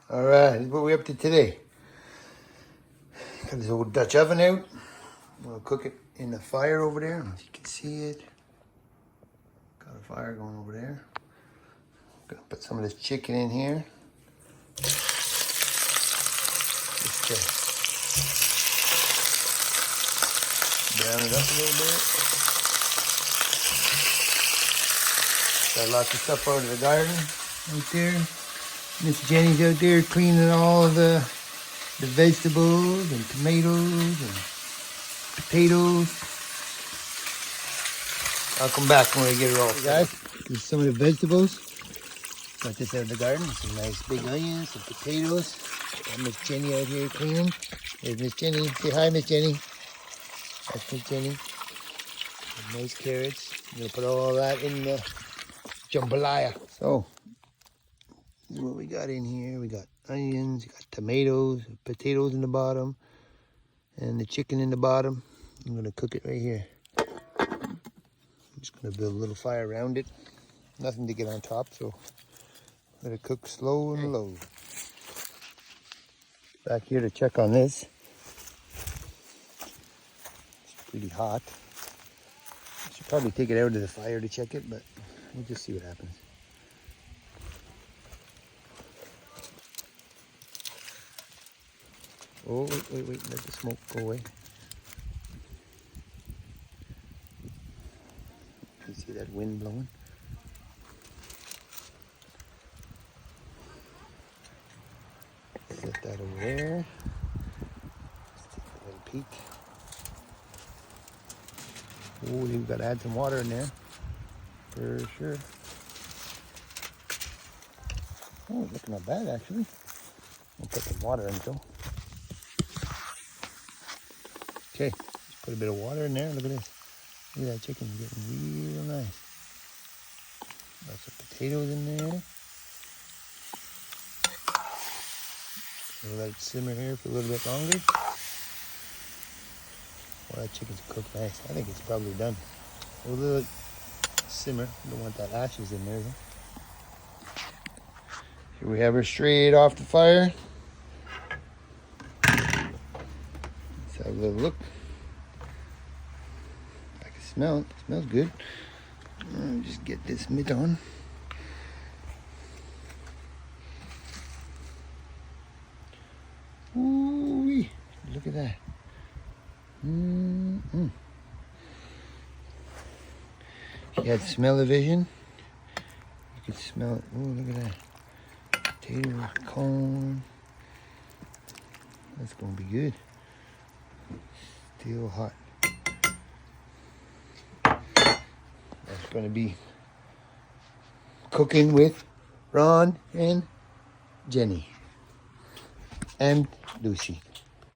All right, what are we up to today? Got this old Dutch oven out. I'm gonna cook it in the fire over there. I don't know if you can see it. Got a fire going over there. Gonna put some of this chicken in here. Just brown it up a little bit. Got lots of stuff out of the garden right there. Miss Jenny's out there cleaning all of the vegetables and tomatoes and potatoes. I'll come back when we get it all. Hey guys, here's some of the vegetables. Got this out of the garden. Some nice big onions, some potatoes. Got Miss Jenny out here cleaning. There's Miss Jenny. Say hi, Miss Jenny. That's Miss Jenny. Some nice carrots. I'm gonna put all that in the jambalaya. So, this is what we got in here. We got onions, we got tomatoes, potatoes in the bottom, and the chicken in the bottom. I'm gonna cook it right here. I'm just gonna build a little fire around it. Nothing to get on top, so let it cook slow and low. Back here to check on this. It's pretty hot. I should probably take it out of the fire to check it, but we'll just see what happens. Oh, wait, let the smoke go away. You see that wind blowing? Set that over there. Let's take a little peek. Oh, we've got to add some water in there. For sure. Oh, it's looking not bad actually. We'll put some water in though. Okay, just put a bit of water in there. Look at this. Look at that chicken getting real nice. Got some potatoes in there. We'll let it simmer here for a little bit longer. Well, that chicken's cooked nice. I think it's probably done. We'll let it simmer. Don't want that ashes in there. Here we have her straight off the fire. Let's have a little look. I can smell it. It smells good. Just get this mitt on. Ooh-wee. Look at that. Mm-mm. If you had smell-o-vision, you could smell it. Oh, look at that. Potatoes, corn. That's gonna be good. Still hot. That's gonna be cooking with Ron and Jenny and Lucy.